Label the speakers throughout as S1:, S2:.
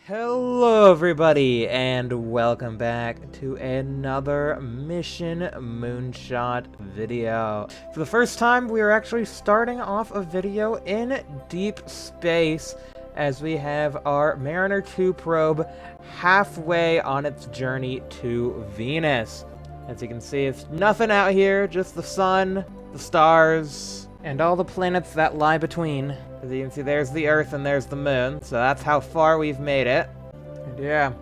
S1: Hello everybody, and welcome back to another Mission Moonshot video. For the first time, we are actually starting off a video in deep space, as we have our Mariner 2 probe halfway on its journey to Venus. As you can see, it's nothing out here, just the sun, the stars, and all the planets that lie between. As you can see, there's the Earth and there's the Moon, so that's how far we've made it. And yeah,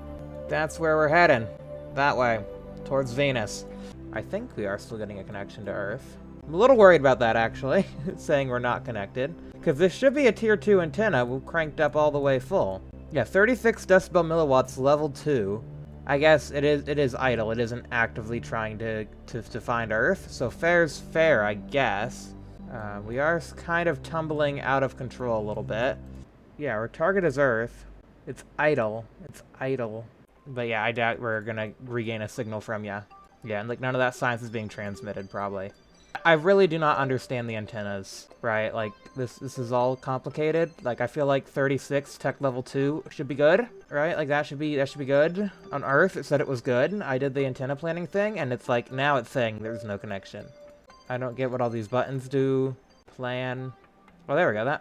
S1: that's where we're heading. That way, towards Venus. I think we are still getting a connection to Earth. I'm a little worried about that, actually, saying we're not connected. Because this should be a Tier 2 antenna, we're cranked up all the way full. Yeah, 36 decibel milliwatts, level 2. I guess it is idle, it isn't actively trying to find Earth, so fair's fair, I guess. We are kind of tumbling out of control a little bit. Yeah, our target is Earth. It's idle. It's idle. But yeah, I doubt we're gonna regain a signal from ya. Yeah, and like none of that science is being transmitted, probably. I really do not understand the antennas, right? Like, this is all complicated. Like, I feel like 36 tech level 2 should be good, right? Like, that should be good. On Earth, it said it was good. I did the antenna planning thing, and it's like, now it's saying there's no connection. I don't get what all these buttons do. Plan. Oh, there we go.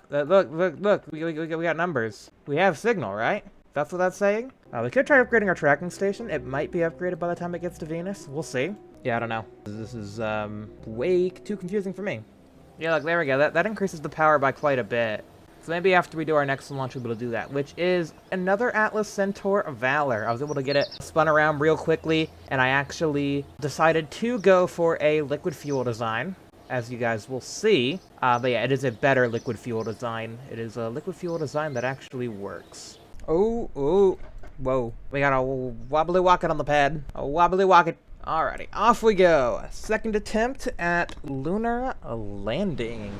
S1: Look. We got numbers. We have signal, right? That's what that's saying? We could try upgrading our tracking station. It might be upgraded by the time it gets to Venus. We'll see. Yeah, I don't know. This is, way too confusing for me. Yeah, look, there we go. That increases the power by quite a bit. So maybe after we do our next launch, we'll be able to do that, which is another Atlas Centaur Valor. I was able to get it spun around real quickly, and I actually decided to go for a liquid fuel design, as you guys will see. But yeah, it is a better liquid fuel design. It is a liquid fuel design that actually works. Oh, whoa. We got a wobbly wocket on the pad. A wobbly wocket. Alrighty, off we go. Second attempt at lunar landing.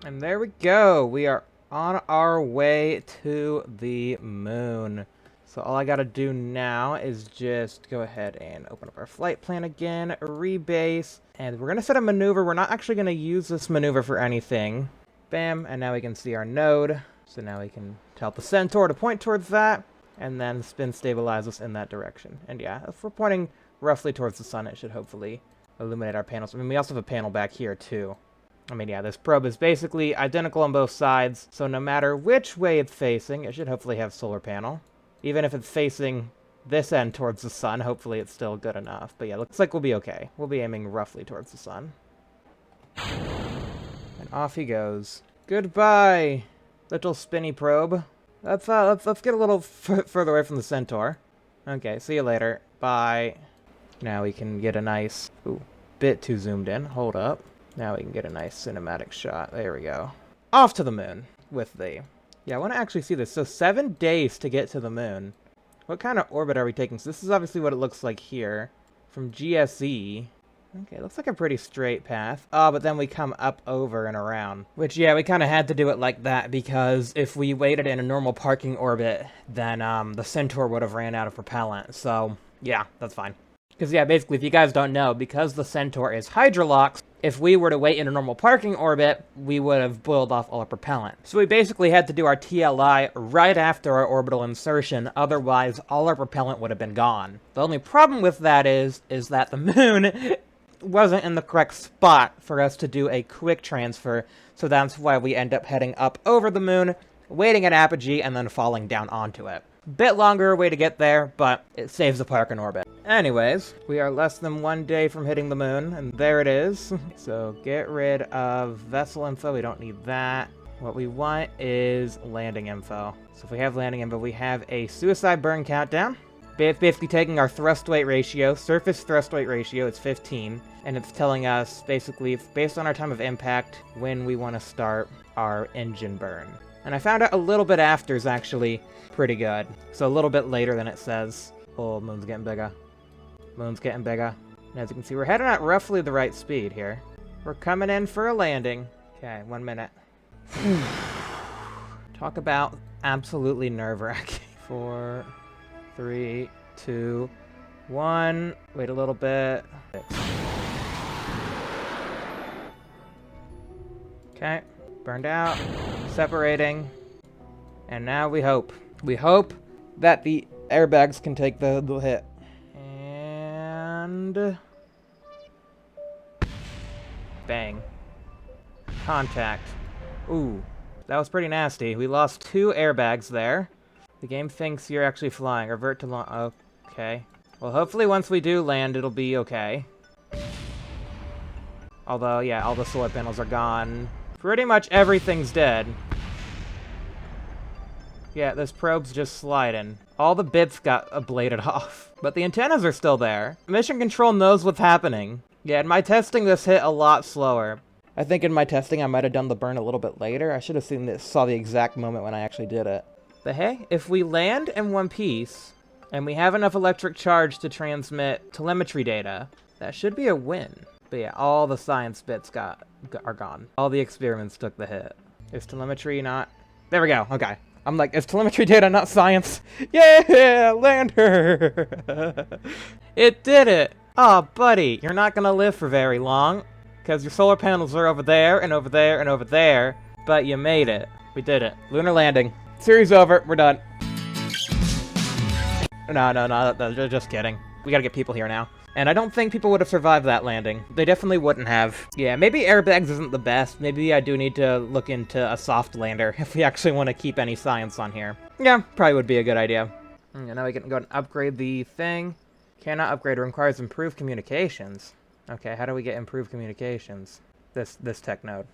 S1: And there we go. We are on our way to the moon. So all I gotta do now is just go ahead and open up our flight plan again, rebase, and we're gonna set a maneuver. We're not actually gonna use this maneuver for anything. Bam, and now we can see our node. So now we can tell the Centaur to point towards that, and then spin stabilize us in that direction. And yeah, if we're pointing roughly towards the sun, it should hopefully illuminate our panels. I mean, we also have a panel back here too. I mean, yeah, this probe is basically identical on both sides, so no matter which way it's facing, it should hopefully have solar panel. Even if it's facing this end towards the sun, hopefully it's still good enough. But yeah, looks like we'll be okay. We'll be aiming roughly towards the sun. And off he goes. Goodbye, little spinny probe. Let's get a little further away from the Centaur. Okay, see you later. Bye. Now we can get a nice... Ooh, bit too zoomed in. Hold up. Now we can get a nice cinematic shot. There we go. Off to the moon with the... Yeah, I want to actually see this. So 7 days to get to the moon. What kind of orbit are we taking? So this is obviously what it looks like here. From GSE. Okay, looks like a pretty straight path. Oh, but then we come up over and around. Which, yeah, we kind of had to do it like that because if we waited in a normal parking orbit, then the Centaur would have ran out of propellant. So, yeah, that's fine. Because, yeah, basically, if you guys don't know, because the Centaur is hydrolocked, if we were to wait in a normal parking orbit, we would have boiled off all our propellant. So we basically had to do our TLI right after our orbital insertion, otherwise all our propellant would have been gone. The only problem with that is that the moon wasn't in the correct spot for us to do a quick transfer, so that's why we end up heading up over the moon, waiting at apogee, and then falling down onto it. Bit longer way to get there, but it saves the park in orbit. Anyways, we are less than 1 day from hitting the moon, and there it is. So get rid of vessel info, we don't need that. What we want is landing info. So if we have landing info, we have a suicide burn countdown. It's basically taking our thrust weight ratio, surface thrust weight ratio, it's 15, and it's telling us, basically, based on our time of impact, when we want to start our engine burn. And I found out a little bit after is actually pretty good. So a little bit later than it says. Oh, moon's getting bigger. Moon's getting bigger. And as you can see, we're heading at roughly the right speed here. We're coming in for a landing. Okay, 1 minute. Talk about absolutely nerve-wracking. 4, 3, 2, 1. Wait a little bit. 6. Okay, burned out. Separating. And now we hope. We hope that the airbags can take the hit. And... bang. Contact. Ooh, that was pretty nasty. We lost 2 airbags there. The game thinks you're actually flying. Revert to launch. Okay. Well, hopefully once we do land, it'll be okay. Although, yeah, all the solar panels are gone. Pretty much everything's dead. Yeah, this probe's just sliding. All the bits got ablated off. But the antennas are still there. Mission Control knows what's happening. Yeah, in my testing, this hit a lot slower. I think in my testing, I might have done the burn a little bit later. I should have seen this, saw the exact moment when I actually did it. But hey, if we land in one piece, and we have enough electric charge to transmit telemetry data, that should be a win. But yeah, all the science bits are gone. All the experiments took the hit. Is telemetry not... There we go, okay. I'm like, is telemetry data not science? Yeah, lander! It did it! Oh, buddy, you're not gonna live for very long, because your solar panels are over there, and over there, and over there, but you made it. We did it. Lunar landing. Series over, we're done. No, just kidding. We gotta get people here now. And I don't think people would have survived that landing. They definitely wouldn't have. Yeah, maybe airbags isn't the best. Maybe I do need to look into a soft lander if we actually want to keep any science on here. Yeah, probably would be a good idea. And now we can go and upgrade the thing. Cannot upgrade, requires improved communications. Okay, how do we get improved communications? This tech node.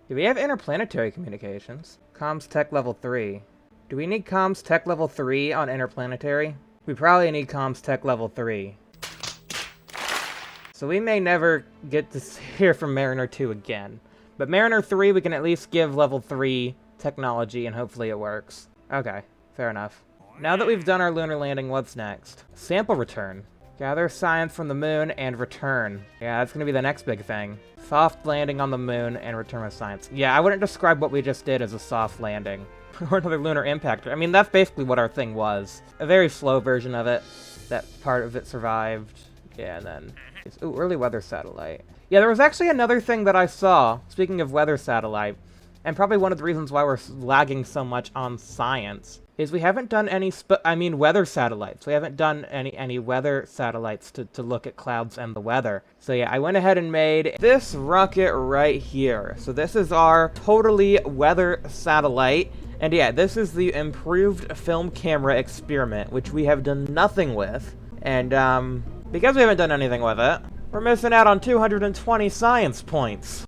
S1: Do we have interplanetary communications? Comms tech level 3. Do we need comms tech level 3 on interplanetary? We probably need comms tech level 3. So we may never get to hear from Mariner 2 again. But Mariner 3, we can at least give level 3 technology, and hopefully it works. Okay, fair enough. Now that we've done our lunar landing, what's next? Sample return. Gather science from the moon and return. Yeah, that's gonna be the next big thing. Soft landing on the moon and return with science. Yeah, I wouldn't describe what we just did as a soft landing. Or another lunar impact. I mean, that's basically what our thing was. A very slow version of it. That part of it survived. Yeah, and then... Ooh, early weather satellite. Yeah, there was actually another thing that I saw, speaking of weather satellite, and probably one of the reasons why we're lagging so much on science, is we haven't done any weather satellites. We haven't done any weather satellites to look at clouds and the weather. So yeah, I went ahead and made this rocket right here. So this is our totally weather satellite. And yeah, this is the improved film camera experiment, which we have done nothing with. And because we haven't done anything with it, we're missing out on 220 science points.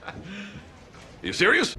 S2: Are you serious?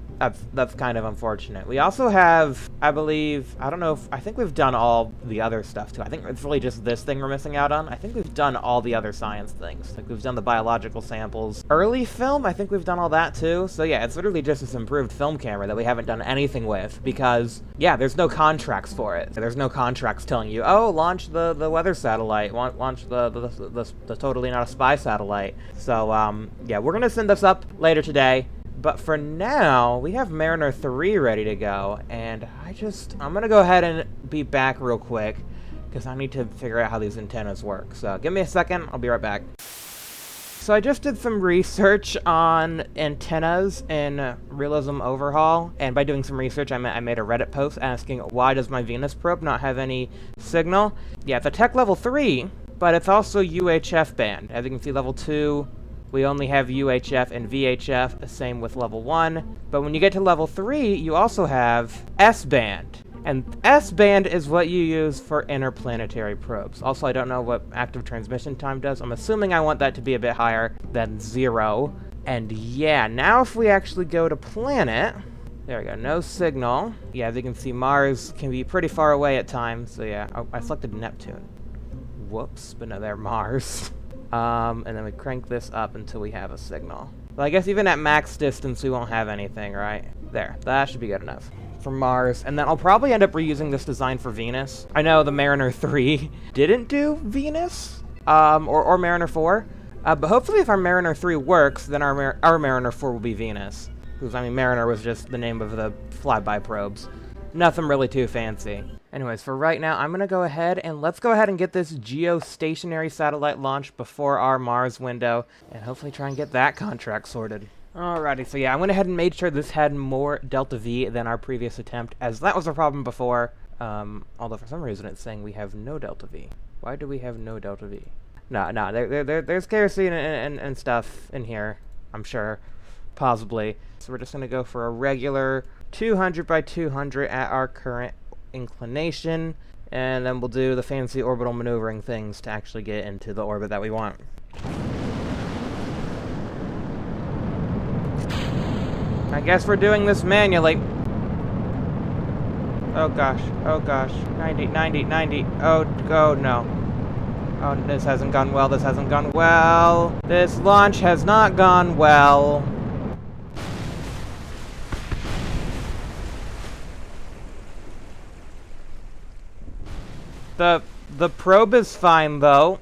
S1: That's kind of unfortunate. We also have, I believe, I think we've done all the other stuff too. I think it's really just this thing we're missing out on. I think we've done all the other science things. Like we've done the biological samples. Early film, I think we've done all that too. So yeah, it's literally just this improved film camera that we haven't done anything with because, yeah, there's no contracts for it. There's no contracts telling you, oh, launch the weather satellite, launch the totally not a spy satellite. So, yeah, we're gonna send this up later today. But for now, we have Mariner 3 ready to go, and I'm gonna go ahead and be back real quick, because I need to figure out how these antennas work. So give me a second, I'll be right back. So I just did some research on antennas in Realism Overhaul, and by doing some research, I made a Reddit post asking, why does my Venus probe not have any signal? Yeah, it's a tech level 3, but it's also UHF band. As you can see, level 2, we only have UHF and VHF, the same with level 1. But when you get to level 3, you also have S-band. And S-band is what you use for interplanetary probes. Also, I don't know what active transmission time does. I'm assuming I want that to be a bit higher than 0. And yeah, now if we actually go to planet, there we go, no signal. Yeah, as you can see, Mars can be pretty far away at times. So yeah, oh, I selected Neptune. Whoops, but no, they're Mars. And then we crank this up until we have a signal. Well, I guess even at max distance, we won't have anything, right? There, that should be good enough. For Mars, and then I'll probably end up reusing this design for Venus. I know the Mariner 3 didn't do Venus, or Mariner 4. But hopefully if our Mariner 3 works, then our Mariner 4 will be Venus. Because, I mean, Mariner was just the name of the flyby probes. Nothing really too fancy. Anyways, for right now, I'm going to go ahead and let's go ahead and get this geostationary satellite launched before our Mars window, and hopefully try and get that contract sorted. Alrighty, so yeah, I went ahead and made sure this had more Delta V than our previous attempt, as that was a problem before. Although for some reason it's saying we have no Delta V. Why do we have no Delta V? No, there's kerosene and stuff in here, I'm sure. Possibly. So we're just going to go for a regular 200 by 200 at our current inclination, and then we'll do the fancy orbital maneuvering things to actually get into the orbit that we want. I guess we're doing this manually. Oh gosh, 90, 90, 90, oh no. Oh, this hasn't gone well, this hasn't gone well. This launch has not gone well. The probe is fine, though.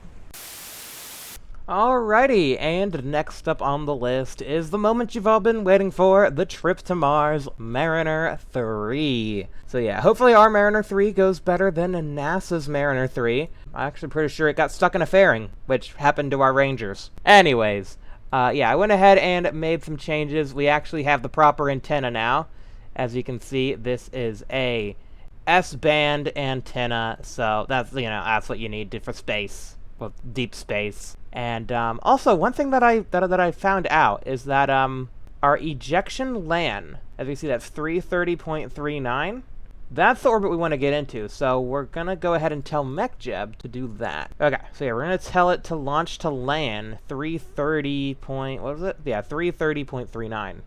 S1: Alrighty, and next up on the list is the moment you've all been waiting for, the trip to Mars, Mariner 3. So yeah, hopefully our Mariner 3 goes better than NASA's Mariner 3. I'm actually pretty sure it got stuck in a fairing, which happened to our Rangers. Anyways, yeah, I went ahead and made some changes. We actually have the proper antenna now. As you can see, this is a S-band antenna, so that's, you know, that's what you need for space, well, deep space. And also, one thing that I found out is that our ejection LAN, as you see, that's 330.39. That's the orbit we want to get into, so we're gonna go ahead and tell MechJeb to do that. Okay, so yeah, we're gonna tell it to launch to LAN 330. What was it? Yeah, 330.39.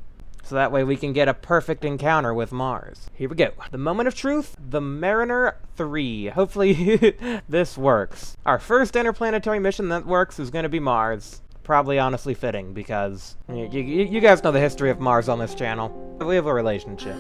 S1: So that way we can get a perfect encounter with Mars. Here we go. The moment of truth, the Mariner 3. Hopefully this works. Our first interplanetary mission that works is going to be Mars. Probably honestly fitting, because you guys know the history of Mars on this channel. We have a relationship.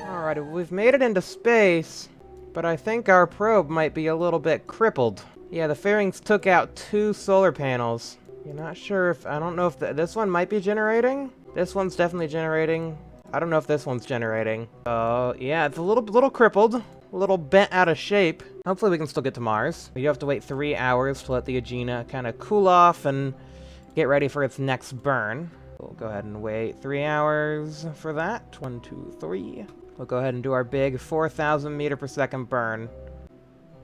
S1: Alright, we've made it into space, but I think our probe might be a little bit crippled. Yeah, the fairings took out 2 solar panels. You're not sure if, I don't know if this one might be generating. This one's definitely generating. I don't know if this one's generating. Oh, yeah, it's a little crippled, a little bent out of shape. Hopefully we can still get to Mars. We do have to wait 3 hours to let the Agena kind of cool off and get ready for its next burn. We'll go ahead and wait 3 hours for that. 1, 2, 3. We'll go ahead and do our big 4,000 meter per second burn.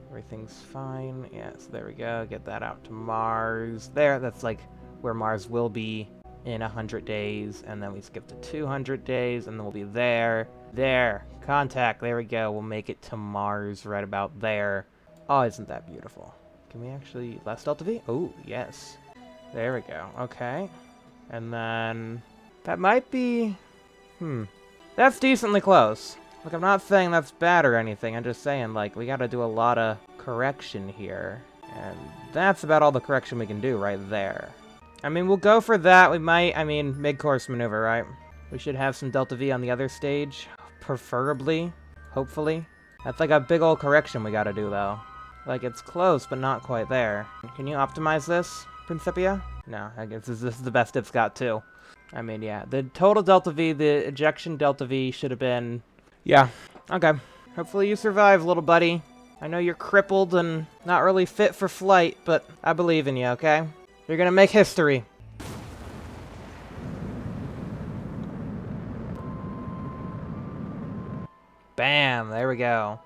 S1: Everything's fine. Yes, there we go. Get that out to Mars. There, that's like where Mars will be in 100 days. And then we skip to 200 days, and then we'll be there. There. Contact. There we go. We'll make it to Mars right about there. Oh, isn't that beautiful? Can we actually... less Delta V? Oh, yes. There we go. Okay. And then... that might be... That's decently close. Like, I'm not saying that's bad or anything. I'm just saying, like, we gotta do a lot of correction here. And that's about all the correction we can do right there. I mean, we'll go for that. We might, I mean, mid-course maneuver, right? We should have some Delta V on the other stage. Preferably. Hopefully. That's like a big old correction we gotta do, though. Like, it's close, but not quite there. Can you optimize this, Principia? No, I guess this is the best it's got, too. I mean, yeah, the total Delta V, the ejection Delta V should have been... yeah, okay. Hopefully you survive, little buddy. I know you're crippled and not really fit for flight, but I believe in you, okay? You're gonna make history. Bam, there we go.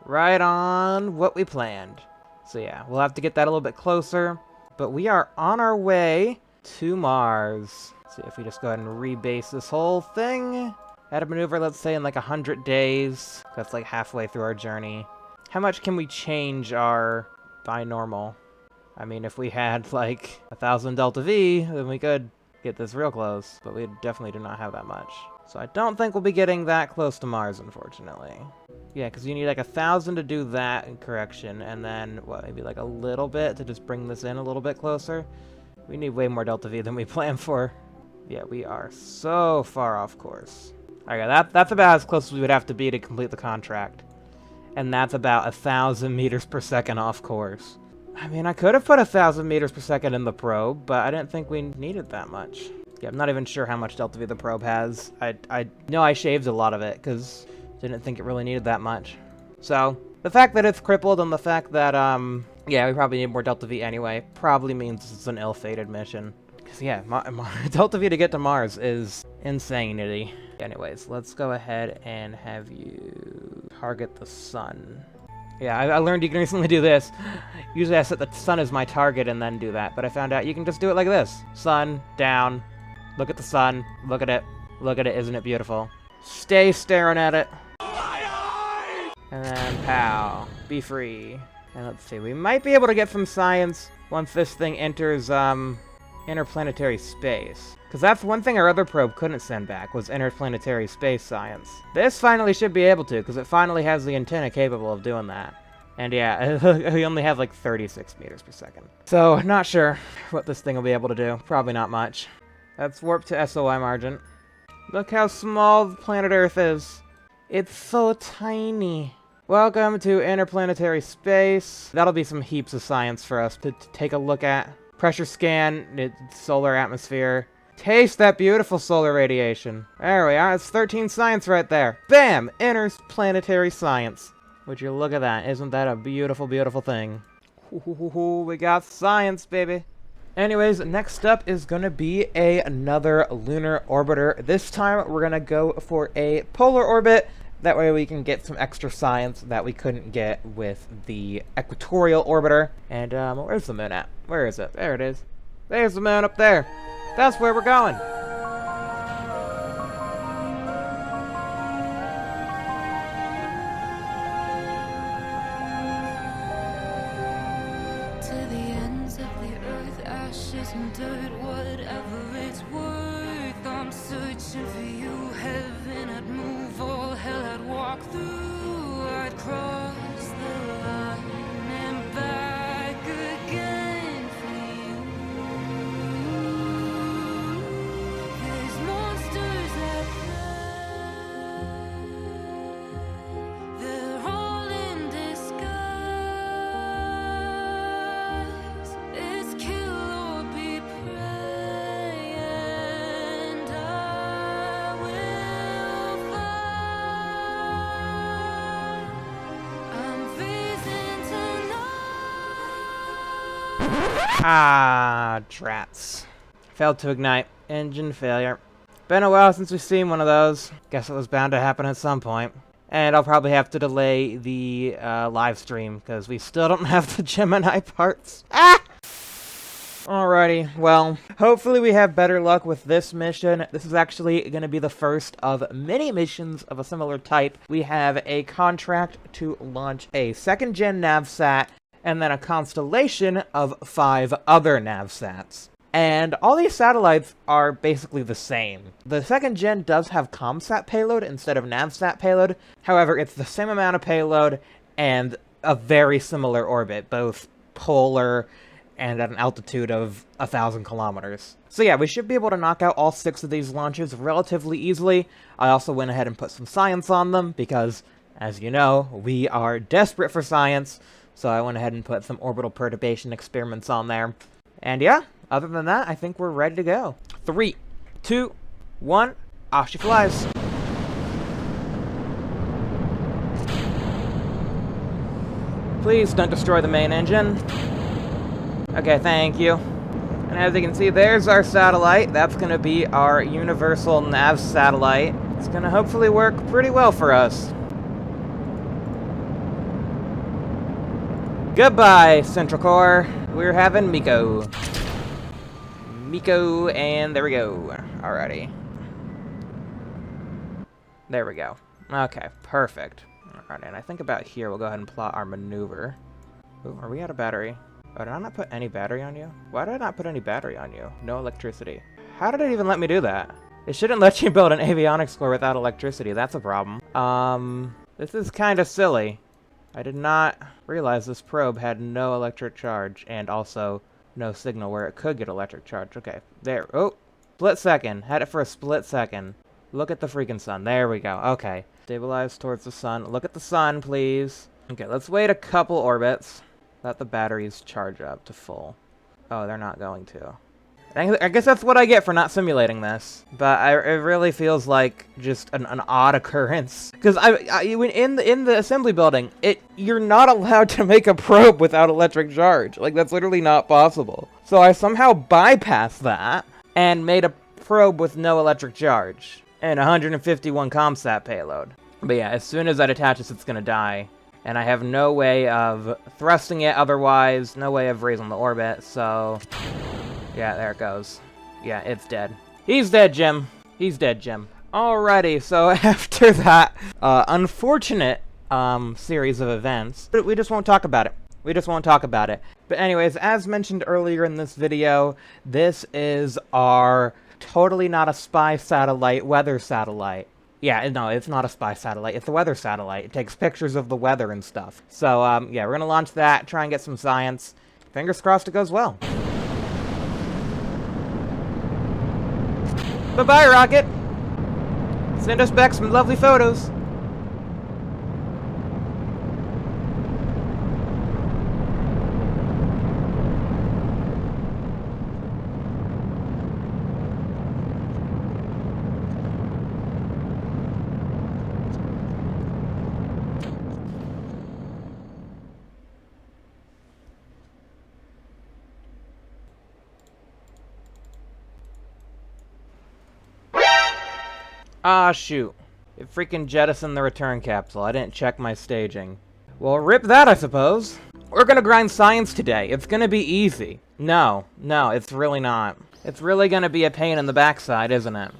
S1: Right on what we planned. So yeah, we'll have to get that a little bit closer. But we are on our way to Mars. Let's see if we just go ahead and rebase this whole thing. Add a maneuver, let's say, in like 100 days. That's like halfway through our journey. How much can we change our binormal? I mean, if we had like 1,000 delta V, then we could get this real close. But we definitely do not have that much. So I don't think we'll be getting that close to Mars, unfortunately. Yeah, because you need like 1,000 to do that in correction, and then, what, maybe like a little bit to just bring this in a little bit closer? We need way more delta V than we planned for. Yeah, we are so far off course. Okay, that's about as close as we would have to be to complete the contract. And that's about 1,000 meters per second off course. I mean, I could have put 1,000 meters per second in the probe, but I didn't think we needed that much. Yeah, I'm not even sure how much delta V the probe has. I know I shaved a lot of it, because didn't think it really needed that much. So, the fact that it's crippled and the fact that, yeah, we probably need more delta V anyway, probably means it's an ill-fated mission. Because, yeah, delta V to get to Mars is insanity. Anyways, let's go ahead and have you target the sun. Yeah, I learned you can recently do this. Usually I set the sun as my target and then do that, but I found out you can just do it like this. Sun, down, look at the sun, look at it, isn't it beautiful? Stay staring at it. And then, pow, be free. And let's see, we might be able to get some science once this thing enters, interplanetary space. Because that's one thing our other probe couldn't send back, was interplanetary space science. This finally should be able to, because it finally has the antenna capable of doing that. And yeah, we only have like 36 meters per second. So, not sure what this thing will be able to do. Probably not much. Let's warp to SOI margin. Look how small planet Earth is. It's so tiny. Welcome to interplanetary space. That'll be some heaps of science for us to take a look at. Pressure scan, solar atmosphere. Taste that beautiful solar radiation. There we are, it's 13 science right there. Bam! Interplanetary science. Would you look at that? Isn't that a beautiful, beautiful thing? Ooh, we got science, baby. Anyways, next up is going to be another lunar orbiter. This time, we're going to go for a polar orbit. That way we can get some extra science that we couldn't get with the equatorial orbiter. And, where's the moon at? Where is it? There it is. There's the moon up there. That's where we're going.
S3: To the ends of the earth, ashes and dirt, whatever it's worth. I'm searching for you, heaven I'd move, all hell I'd walk through. I'd cross the line and back again for you. There's monsters at play, they're all in disguise. It's kill or be prey, and I will fight. I'm facing tonight.
S1: Ah, drats. Failed to ignite. Engine failure. Been a while since we've seen one of those. Guess it was bound to happen at some point. And I'll probably have to delay the live stream, because we still don't have the Gemini parts. Ah! Alrighty, well, hopefully we have better luck with this mission. This is actually going to be the first of many missions of a similar type. We have a contract to launch a second-gen navsat, and then a constellation of 5 other navsats. And all these satellites are basically the same. The second gen does have Calmsat payload instead of navsat payload. However, it's the same amount of payload and a very similar orbit, both polar and at an altitude of 1,000 kilometers. So yeah, we should be able to knock out all 6 of these launches relatively easily. I also went ahead and put some science on them because, as you know, we are desperate for science. So I went ahead and put some orbital perturbation experiments on there. And yeah, other than that, I think we're ready to go. 3, 2, 1, off she flies. Please don't destroy the main engine. Okay, thank you. And as you can see, there's our satellite. That's going to be our universal nav satellite. It's going to hopefully work pretty well for us. Goodbye, Central Core. We're having Miko. Miko, and there we go. Alrighty. There we go. Okay, perfect. Alright, and I think about here we'll go ahead and plot our maneuver. Ooh, are we out of battery? Oh, did I not put any battery on you? Why did I not put any battery on you? No electricity. How did it even let me do that? It shouldn't let you build an avionics core without electricity. That's a problem. This is kind of silly. I did not realize this probe had no electric charge and also no signal where it could get electric charge. Okay, there. Oh, split second. Had it for a split second. Look at the freaking sun. There we go. Okay. Stabilize towards the sun. Look at the sun, please. Okay, let's wait a couple orbits. Let the batteries charge up to full. Oh, they're not going to. I guess that's what I get for not simulating this. But it really feels like just an odd occurrence. Because in the assembly building, you're not allowed to make a probe without electric charge. Like, that's literally not possible. So I somehow bypassed that and made a probe with no electric charge and 151 ComSat payload. But yeah, as soon as that attaches, it's gonna die. And I have no way of thrusting it otherwise, no way of raising the orbit, so... yeah, there it goes. Yeah, it's dead. He's dead, Jim. He's dead, Jim. Alrighty, so after that unfortunate series of events, we just won't talk about it. We just won't talk about it. But anyways, as mentioned earlier in this video, this is our totally not a spy satellite, weather satellite. Yeah, no, it's not a spy satellite. It's a weather satellite. It takes pictures of the weather and stuff. So, yeah, we're gonna launch that, try and get some science. Fingers crossed it goes well. Bye-bye, rocket! Send us back some lovely photos. Ah, shoot. It freaking jettisoned the return capsule. I didn't check my staging. Well, rip that, I suppose. We're gonna grind science today. It's gonna be easy. No, it's really not. It's really gonna be a pain in the backside, isn't it?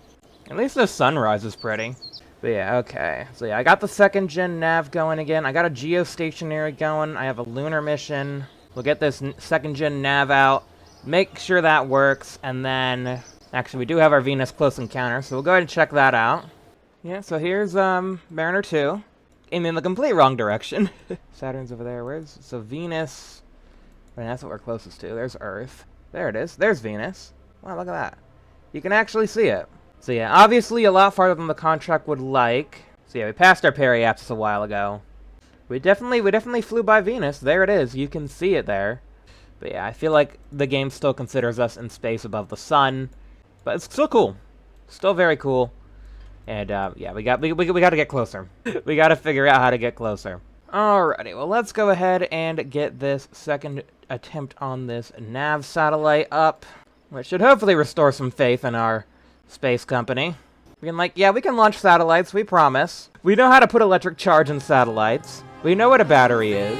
S1: At least the sunrise is pretty. But yeah, okay. So yeah, I got the 2nd gen nav going again. I got a geostationary going. I have a lunar mission. We'll get this 2nd gen nav out. Make sure that works, and then... actually, we do have our Venus close encounter, so we'll go ahead and check that out. Yeah, so here's Mariner 2. Aiming in the complete wrong direction. Saturn's over there. So Venus... I mean, that's what we're closest to. There's Earth. There it is. There's Venus. Wow, look at that. You can actually see it. So yeah, obviously a lot farther than the contract would like. So yeah, we passed our periapsis a while ago. We definitely flew by Venus. There it is. You can see it there. But yeah, I feel like the game still considers us in space above the sun. But it's still cool. Still very cool. And, yeah, we got to get closer. We got to figure out how to get closer. Alrighty, well, let's go ahead and get this 2nd attempt on this nav satellite up, which should hopefully restore some faith in our space company. We can, like, yeah, we can launch satellites, we promise. We know how to put electric charge in satellites. We know what a battery is.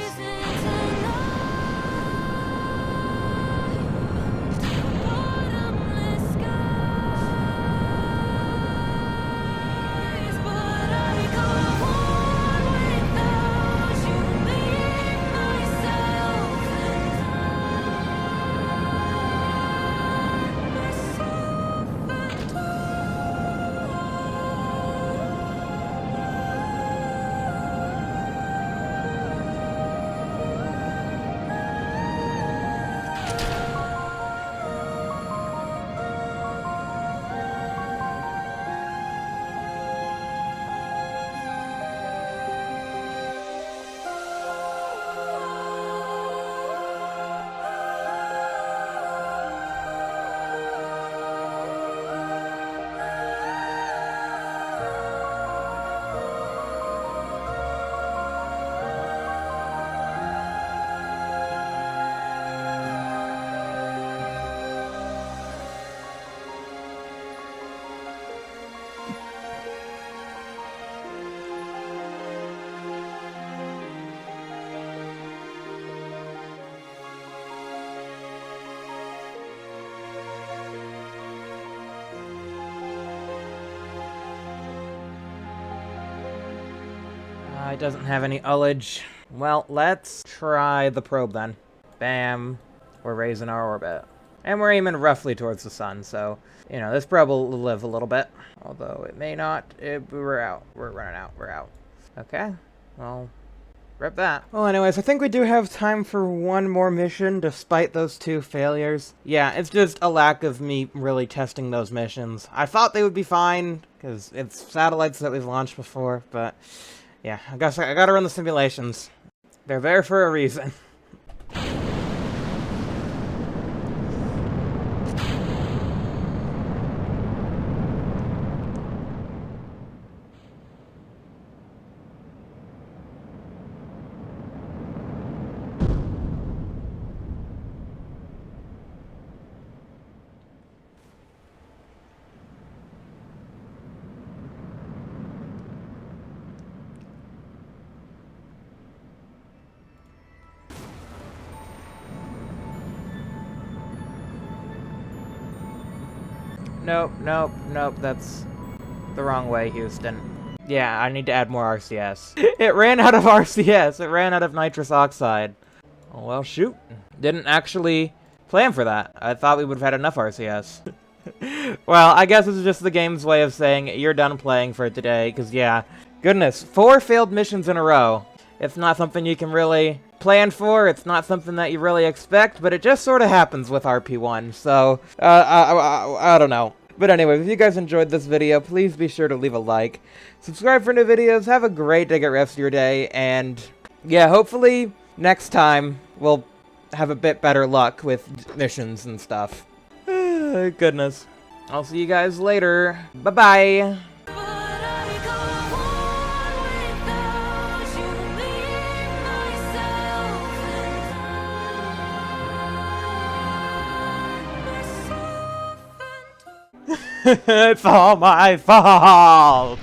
S1: It doesn't have any ullage. Well, let's try the probe then. Bam. We're raising our orbit. And we're aiming roughly towards the sun, so, you know, this probe will live a little bit. Although it may not. We're out. We're running out. We're out. Okay. Well, rip that. Well, anyways, I think we do have time for one more mission, despite those 2 failures. Yeah, it's just a lack of me really testing those missions. I thought they would be fine, because it's satellites that we've launched before, but yeah, I guess I gotta run the simulations. They're there for a reason. Nope, nope, nope, that's the wrong way, Houston. Yeah, I need to add more RCS. It ran out of RCS. It ran out of nitrous oxide. Oh, well, shoot. Didn't actually plan for that. I thought we would have had enough RCS. Well, I guess it's just the game's way of saying you're done playing for today, because, yeah. Goodness, 4 failed missions in a row. It's not something you can really plan for. It's not something that you really expect, but it just sort of happens with RP1. So, I don't know. But anyway, if you guys enjoyed this video, please be sure to leave a like. Subscribe for new videos. Have a great day, get rest of your day. And, yeah, hopefully next time we'll have a bit better luck with missions and stuff. Goodness. I'll see you guys later. Bye-bye. It's all my fault!